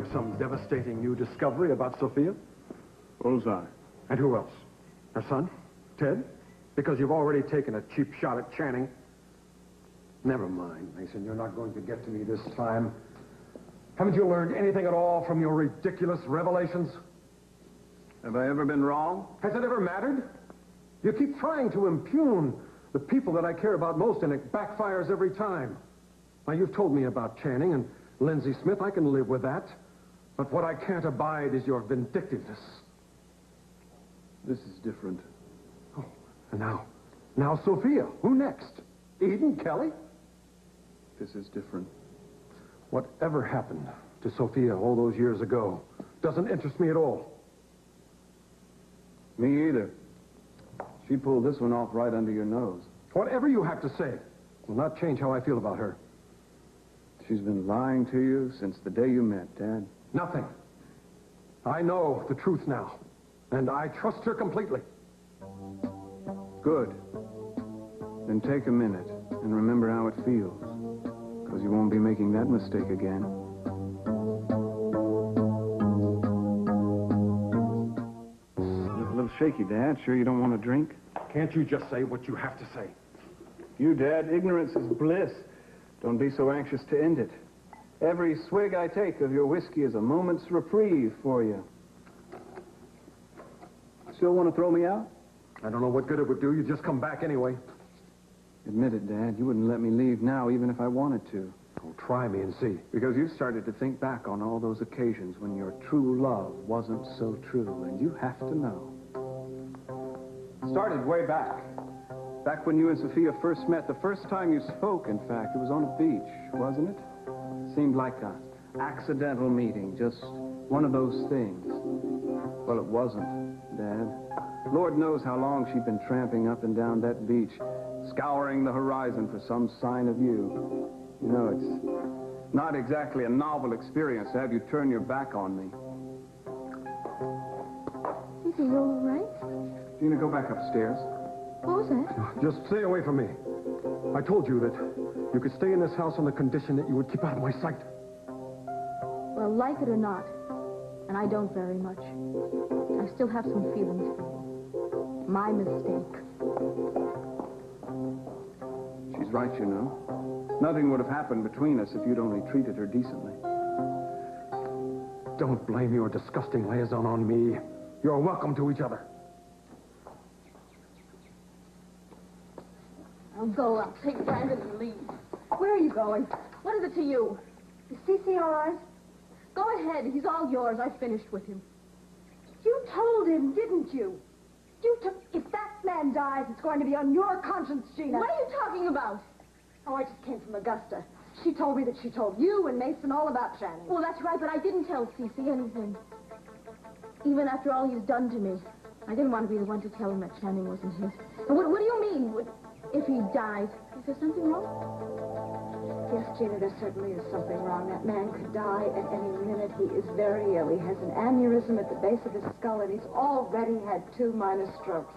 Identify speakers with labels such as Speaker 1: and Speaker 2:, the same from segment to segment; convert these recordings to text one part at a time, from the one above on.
Speaker 1: of some devastating new discovery about Sophia?
Speaker 2: Bullseye.
Speaker 1: And who else? Her son? Ted? Because you've already taken a cheap shot at Channing. Never mind, Mason. You're not going to get to me this time. Haven't you learned anything at all from your ridiculous revelations?
Speaker 2: Have I ever been wrong?
Speaker 1: Has it ever mattered? You keep trying to impugn the people that I care about most, and it backfires every time. Now, you've told me about Channing and Lindsay Smith. I can live with that. But what I can't abide is your vindictiveness.
Speaker 2: This is different.
Speaker 1: Oh, and now Sophia. Who next? Eden? Kelly?
Speaker 2: This is different.
Speaker 1: Whatever happened to Sophia all those years ago doesn't interest me at all.
Speaker 2: Me either. She pulled this one off right under your nose.
Speaker 1: Whatever you have to say will not change how I feel about her.
Speaker 2: She's been lying to you since the day you met, Dad.
Speaker 1: Nothing. I know the truth now, and I trust her completely.
Speaker 2: Good. Then take a minute and remember how it feels, because you won't be making that mistake again. You're a little shaky, Dad. Sure you don't want a drink?
Speaker 1: Can't you just say what you have to say?
Speaker 2: You, Dad, ignorance is bliss. Don't be so anxious to end it. Every swig I take of your whiskey is a moment's reprieve for you. Still want to throw me out?
Speaker 1: I don't know what good it would do. You'd just come back anyway.
Speaker 2: Admit it, Dad. You wouldn't let me leave now, even if I wanted to.
Speaker 1: Oh, try me and see.
Speaker 2: Because you've started to think back on all those occasions when your true love wasn't so true, and you have to know. It started way back. Back when you and Sophia first met, the first time you spoke, in fact. It was on a beach, wasn't it? Seemed like an accidental meeting, just one of those things. Well, it wasn't, Dad. Lord knows how long she'd been tramping up and down that beach, scouring the horizon for some sign of you. You know, it's not exactly a novel experience to have you turn your back on me.
Speaker 3: Is he all right?
Speaker 2: Gina, go back upstairs.
Speaker 3: What was that?
Speaker 1: Just stay away from me. I told you that you could stay in this house on the condition that you would keep out of my sight.
Speaker 3: Well, like it or not, and I don't very much, I still have some feelings for you. My mistake.
Speaker 2: She's right, you know. Nothing would have happened between us if you'd only treated her decently.
Speaker 1: Don't blame your disgusting liaison on me. You're welcome to each other.
Speaker 3: I'll go. I'll take Brandon and leave. Where are you going? What is it to you? Is Cece all right? Go ahead. He's all yours. I finished with him.
Speaker 4: You told him, didn't you? If that man dies, it's going to be on your conscience, Gina.
Speaker 3: What are you talking about?
Speaker 4: Oh, I just came from Augusta. She told me that she told you and Mason all about Channing.
Speaker 3: Well, that's right, but I didn't tell Cece anything. Even after all he's done to me. I didn't want to be the one to tell him that Channing wasn't his. And what do you mean, if he dies? Is there something wrong?
Speaker 4: Yes, Gina, there certainly is something wrong. That man could die at any minute. He is very ill. He has an aneurysm at the base of his skull, and he's already had 2 minor strokes.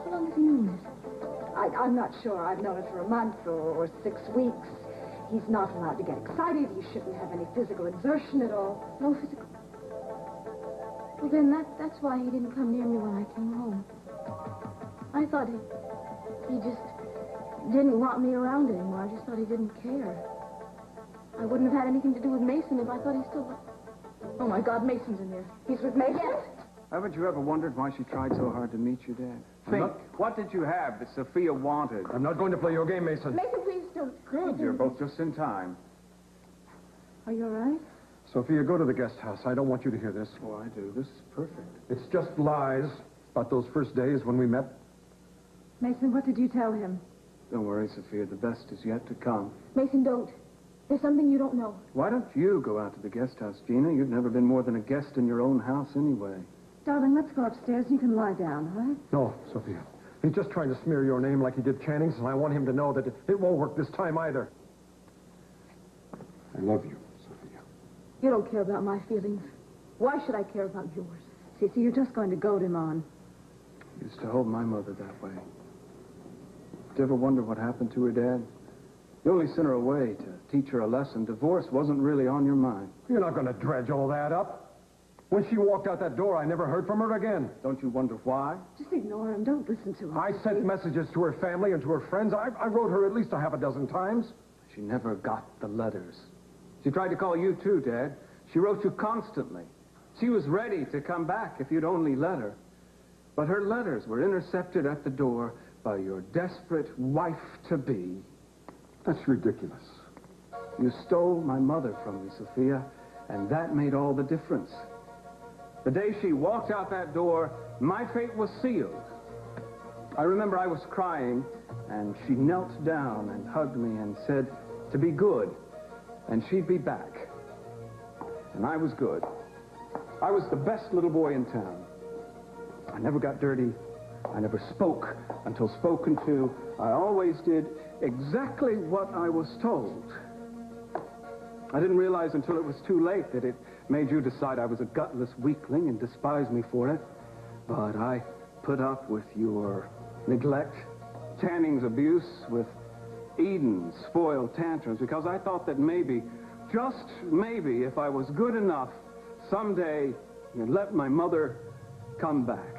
Speaker 3: How long has he known this?
Speaker 4: I'm not sure. I've known it for a month or 6 weeks. He's not allowed to get excited. He shouldn't have any physical exertion at all.
Speaker 3: No physical... Well, then that's why he didn't come near me when I came home. I thought he just didn't want me around anymore. I just thought he didn't care. I wouldn't have had anything to do with Mason if I thought he still... Oh, my God, Mason's in there.
Speaker 4: He's with Mason?
Speaker 3: Yes.
Speaker 2: Haven't you ever wondered why she tried so hard to meet you, Dad? Think, what did you have that Sophia wanted?
Speaker 1: I'm not going to play your game, Mason.
Speaker 3: Mason, please don't...
Speaker 2: Good, you're both just in time.
Speaker 3: Are you all right?
Speaker 1: Sophia, go to the guest house. I don't want you to hear this.
Speaker 2: Oh, I do. This is perfect.
Speaker 1: It's just lies about those first days when we met.
Speaker 4: Mason, what did you tell him?
Speaker 2: Don't worry, Sophia. The best is yet to come.
Speaker 3: Mason, don't. There's something you don't know.
Speaker 2: Why don't you go out to the guest house, Gina? You've never been more than a guest in your own house anyway.
Speaker 4: Darling, let's go upstairs. You can lie down, all right?
Speaker 1: No, Sophia. He's just trying to smear your name like he did Channing's, and I want him to know that it won't work this time either. I love you, Sophia.
Speaker 3: You don't care about my feelings. Why should I care about yours?
Speaker 4: Cece, you're just going to goad him on.
Speaker 2: Used to hold my mother that way. Did you ever wonder what happened to her, Dad? You only sent her away to teach her a lesson. Divorce wasn't really on your mind.
Speaker 1: You're not going to dredge all that up. When she walked out that door, I never heard from her again.
Speaker 2: Don't you wonder why?
Speaker 4: Just ignore him. Don't listen to him.
Speaker 1: I sent messages to her family and to her friends. I wrote her at least a half a dozen times.
Speaker 2: She never got the letters. She tried to call you too, Dad. She wrote you constantly. She was ready to come back if you'd only let her. But her letters were intercepted at the door by your desperate wife-to-be.
Speaker 1: That's ridiculous.
Speaker 2: You stole my mother from me, Sophia, and that made all the difference. The day she walked out that door, my fate was sealed. I remember I was crying, and she knelt down and hugged me and said to be good, and she'd be back. And I was good. I was the best little boy in town. I never got dirty. I never spoke until spoken to. I always did exactly what I was told. I didn't realize until it was too late that it made you decide I was a gutless weakling and despise me for it. But I put up with your neglect, Channing's abuse, with Eden's spoiled tantrums, because I thought that maybe, just maybe, if I was good enough, someday you'd let my mother come back.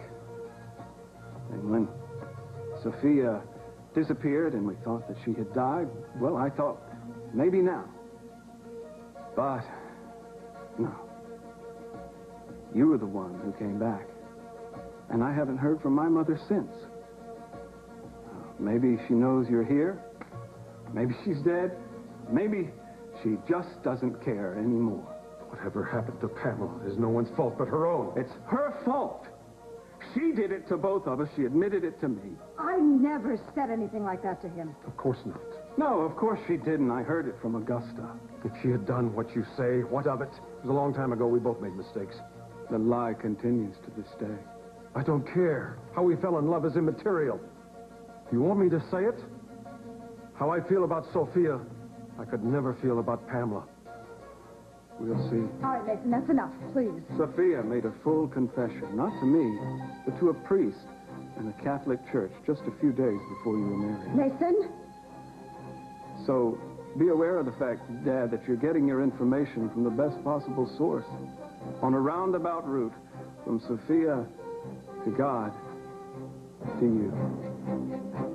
Speaker 2: And when Sophia disappeared and we thought that she had died, well, I thought maybe now. But no. You were the one who came back. And I haven't heard from my mother since. Maybe she knows you're here. Maybe she's dead. Maybe she just doesn't care anymore.
Speaker 1: Whatever happened to Pamela is no one's fault but her own.
Speaker 2: It's her fault. She did it to both of us. She admitted it to me.
Speaker 4: I never said anything like that to him.
Speaker 1: Of course not.
Speaker 2: No, of course she didn't. I heard it from Augusta.
Speaker 1: If she had done what you say, what of it? It was a long time ago. We both made mistakes.
Speaker 2: The lie continues to this day.
Speaker 1: I don't care. How we fell in love is immaterial. You want me to say it? How I feel about Sophia, I could never feel about Pamela.
Speaker 2: We'll see.
Speaker 4: All right, Nathan, that's enough, please.
Speaker 2: Sophia made a full confession, not to me, but to a priest in the Catholic Church just a few days before you were married.
Speaker 4: Nathan?
Speaker 2: So be aware of the fact, Dad, that you're getting your information from the best possible source, on a roundabout route from Sophia to God to you.